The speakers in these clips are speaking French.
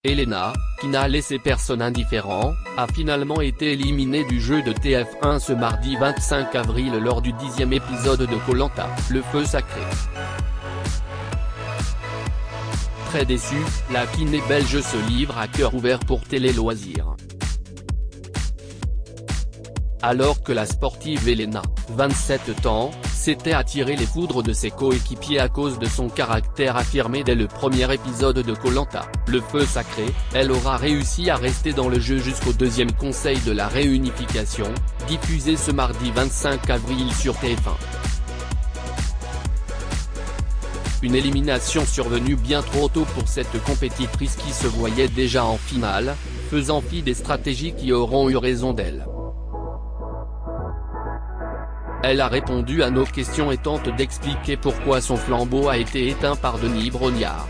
Elena, qui n'a laissé personne indifférent, a finalement été éliminée du jeu de TF1 ce mardi 25 avril lors du 10e épisode de Koh-Lanta, le feu sacré. Très déçue, la kiné belge se livre à cœur ouvert pour Télé Loisirs. Alors que la sportive Elena, 27 ans, s'était attiré les foudres de ses coéquipiers à cause de son caractère affirmé dès le premier épisode de Koh-Lanta, le feu sacré, elle aura réussi à rester dans le jeu jusqu'au deuxième conseil de la réunification, diffusé ce mardi 25 avril sur TF1. Une élimination survenue bien trop tôt pour cette compétitrice qui se voyait déjà en finale, faisant fi des stratégies qui auront eu raison d'elle. Elle a répondu à nos questions et tente d'expliquer pourquoi son flambeau a été éteint par Denis Brognard.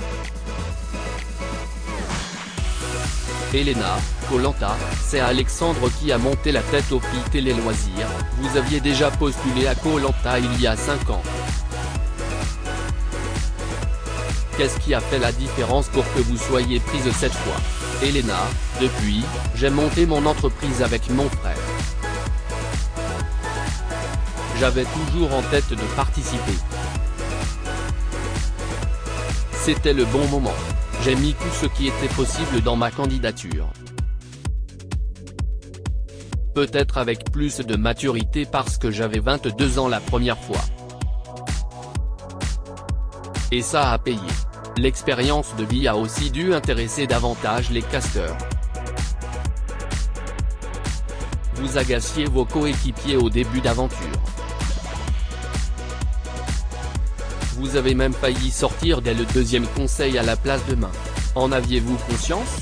Elena, Koh-Lanta, c'est Alexandre qui a monté la tête aux filles Télé Loisirs, vous aviez déjà postulé à Koh-Lanta il y a 5 ans. Qu'est-ce qui a fait la différence pour que vous soyez prise cette fois? Elena, depuis, j'ai monté mon entreprise avec mon frère. J'avais toujours en tête de participer. C'était le bon moment. J'ai mis tout ce qui était possible dans ma candidature. Peut-être avec plus de maturité parce que j'avais 22 ans la première fois. Et ça a payé. L'expérience de vie a aussi dû intéresser davantage les casteurs. Vous agaciez vos coéquipiers au début d'aventure. Vous avez même failli sortir dès le deuxième conseil à la place de main. En aviez-vous conscience?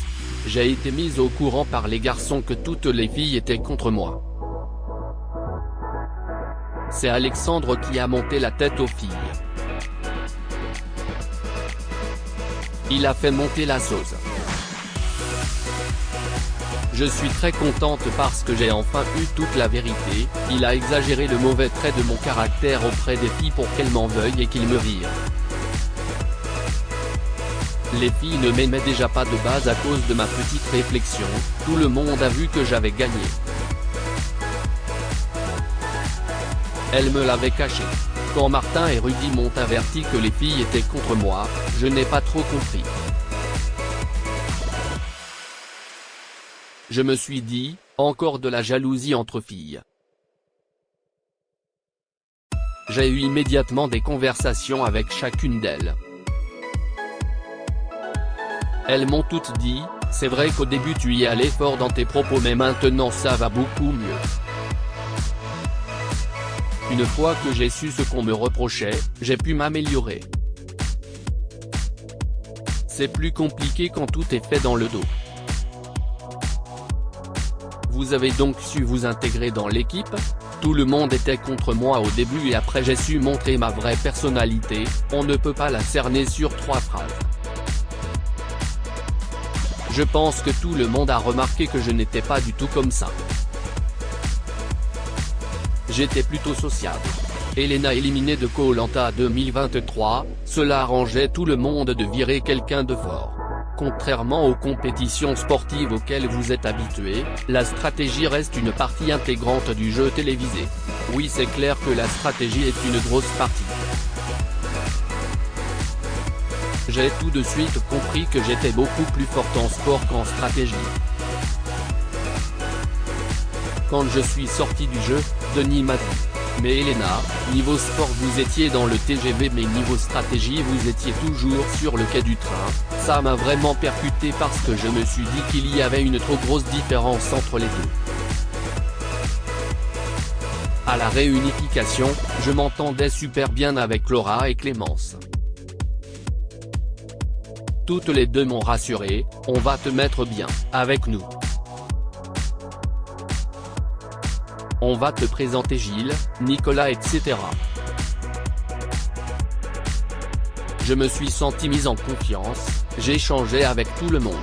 J'ai été mise au courant par les garçons que toutes les filles étaient contre moi. C'est Alexandre qui a monté la tête aux filles. Il a fait monter la sauce. Je suis très contente parce que j'ai enfin eu toute la vérité, il a exagéré le mauvais trait de mon caractère auprès des filles pour qu'elles m'en veuillent et qu'ils me virent. Les filles ne m'aimaient déjà pas de base à cause de ma petite réflexion, tout le monde a vu que j'avais gagné. Elles me l'avaient caché. Quand Martin et Rudy m'ont averti que les filles étaient contre moi, je n'ai pas trop compris. Je me suis dit, encore de la jalousie entre filles. J'ai eu immédiatement des conversations avec chacune d'elles. Elles m'ont toutes dit, c'est vrai qu'au début tu y allais fort dans tes propos mais maintenant ça va beaucoup mieux. Une fois que j'ai su ce qu'on me reprochait, j'ai pu m'améliorer. C'est plus compliqué quand tout est fait dans le dos. Vous avez donc su vous intégrer dans l'équipe? Tout le monde était contre moi au début et après j'ai su montrer ma vraie personnalité, on ne peut pas la cerner sur 3 phrases. Je pense que tout le monde a remarqué que je n'étais pas du tout comme ça. J'étais plutôt sociable. Elena éliminée de Koh-Lanta 2023, cela arrangeait tout le monde de virer quelqu'un de fort. Contrairement aux compétitions sportives auxquelles vous êtes habitués, la stratégie reste une partie intégrante du jeu télévisé. Oui, c'est clair que la stratégie est une grosse partie. J'ai tout de suite compris que j'étais beaucoup plus forte en sport qu'en stratégie. Quand je suis sorti du jeu, Denis m'a dit. Mais Elena, niveau sport vous étiez dans le TGV mais niveau stratégie vous étiez toujours sur le quai du train, ça m'a vraiment percuté parce que je me suis dit qu'il y avait une trop grosse différence entre les deux. À la réunification, je m'entendais super bien avec Laura et Clémence. Toutes les deux m'ont rassuré, on va te mettre bien, avec nous. On va te présenter Gilles, Nicolas etc. Je me suis senti mise en confiance, j'ai échangé avec tout le monde.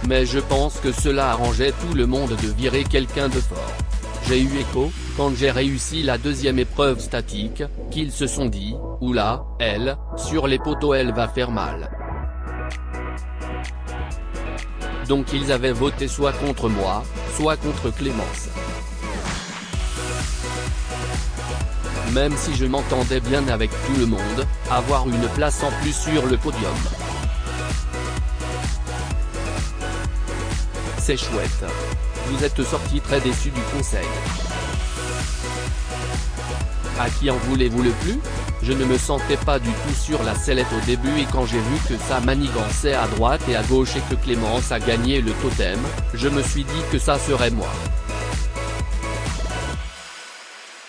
Mais je pense que cela arrangeait tout le monde de virer quelqu'un de fort. J'ai eu écho, quand j'ai réussi la deuxième épreuve statique, qu'ils se sont dit, oula, elle, sur les poteaux elle va faire mal. Donc ils avaient voté soit contre moi, soit contre Clémence. Même si je m'entendais bien avec tout le monde, avoir une place en plus sur le podium, c'est chouette. Vous êtes sortis très déçus du conseil. À qui en voulez-vous le plus? Je ne me sentais pas du tout sur la sellette au début et quand j'ai vu que ça manigançait à droite et à gauche et que Clémence a gagné le totem, je me suis dit que ça serait moi.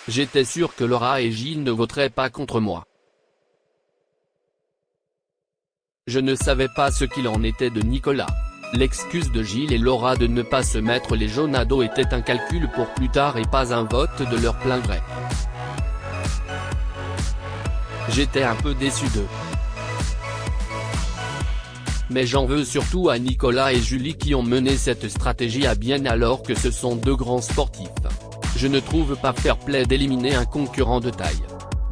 J'étais sûr que Laura et Gilles ne voteraient pas contre moi. Je ne savais pas ce qu'il en était de Nicolas. L'excuse de Gilles et Laura de ne pas se mettre les jaunes à dos était un calcul pour plus tard et pas un vote de leur plein gré. J'étais un peu déçu d'eux. Mais j'en veux surtout à Nicolas et Julie qui ont mené cette stratégie à bien alors que ce sont deux grands sportifs. Je ne trouve pas fair-play d'éliminer un concurrent de taille.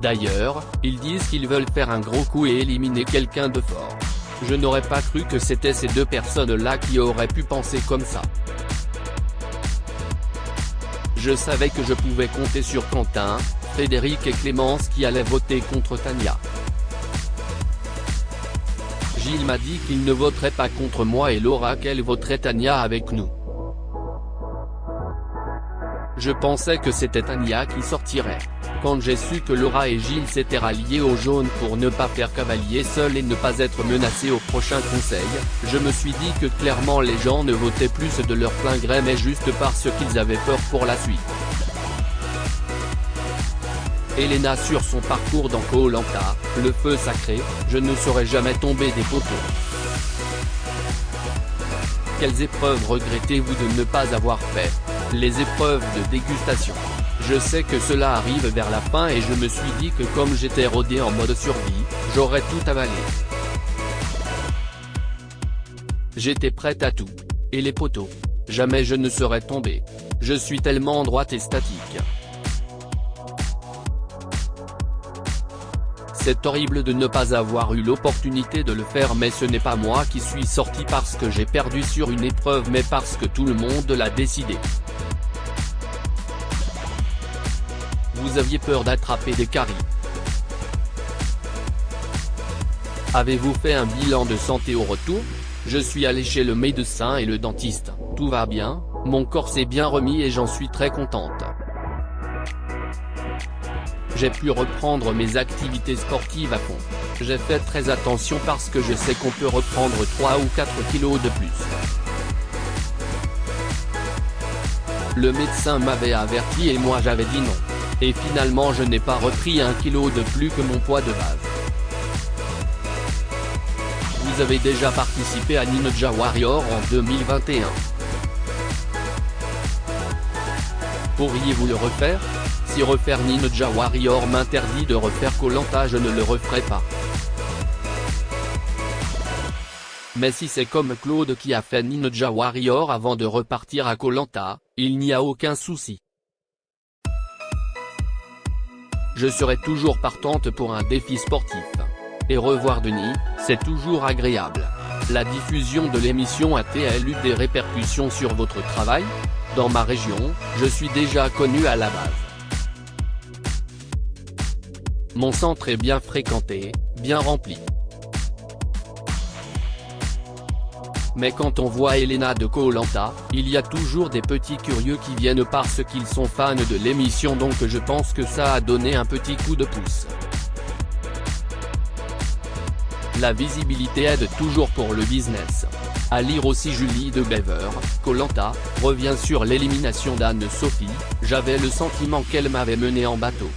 D'ailleurs, ils disent qu'ils veulent faire un gros coup et éliminer quelqu'un de fort. Je n'aurais pas cru que c'était ces deux personnes-là qui auraient pu penser comme ça. Je savais que je pouvais compter sur Quentin, Frédéric et Clémence qui allaient voter contre Tania. Gilles m'a dit qu'il ne voterait pas contre moi et Laura qu'elle voterait Tania avec nous. Je pensais que c'était Tania qui sortirait. Quand j'ai su que Laura et Gilles s'étaient ralliés aux jaunes pour ne pas faire cavalier seul et ne pas être menacés au prochain conseil, je me suis dit que clairement les gens ne votaient plus de leur plein gré mais juste parce qu'ils avaient peur pour la suite. Elena sur son parcours dans Koh-Lanta, le feu sacré, je ne serai jamais tombé des poteaux. Quelles épreuves regrettez-vous de ne pas avoir fait? Les épreuves de dégustation. Je sais que cela arrive vers la fin et je me suis dit que comme j'étais rodé en mode survie, j'aurais tout avalé. J'étais prête à tout. Et les poteaux. Jamais je ne serais tombé. Je suis tellement droite et statique. C'est horrible de ne pas avoir eu l'opportunité de le faire mais ce n'est pas moi qui suis sorti parce que j'ai perdu sur une épreuve mais parce que tout le monde l'a décidé. Vous aviez peur d'attraper des caries. Avez-vous fait un bilan de santé au retour? Je suis allé chez le médecin et le dentiste, tout va bien, mon corps s'est bien remis et j'en suis très contente. J'ai pu reprendre mes activités sportives à fond. J'ai fait très attention parce que je sais qu'on peut reprendre 3 ou 4 kilos de plus. Le médecin m'avait averti et moi j'avais dit non. Et finalement je n'ai pas repris 1 kilo de plus que mon poids de base. Vous avez déjà participé à Ninja Warrior en 2021. Pourriez-vous le refaire? Si refaire Ninja Warrior m'interdit de refaire Koh-Lanta je ne le referai pas. Mais si c'est comme Claude qui a fait Ninja Warrior avant de repartir à Koh-Lanta, il n'y a aucun souci. Je serai toujours partante pour un défi sportif. Et revoir Denis, c'est toujours agréable. La diffusion de l'émission a-t-elle eu des répercussions sur votre travail? Dans ma région, je suis déjà connu à la base. Mon centre est bien fréquenté, bien rempli. Mais quand on voit Elena de Koh-Lanta, il y a toujours des petits curieux qui viennent parce qu'ils sont fans de l'émission donc je pense que ça a donné un petit coup de pouce. La visibilité aide toujours pour le business. À lire aussi Julie de Bever, Koh-Lanta, revient sur l'élimination d'Anne-Sophie, j'avais le sentiment qu'elle m'avait mené en bateau.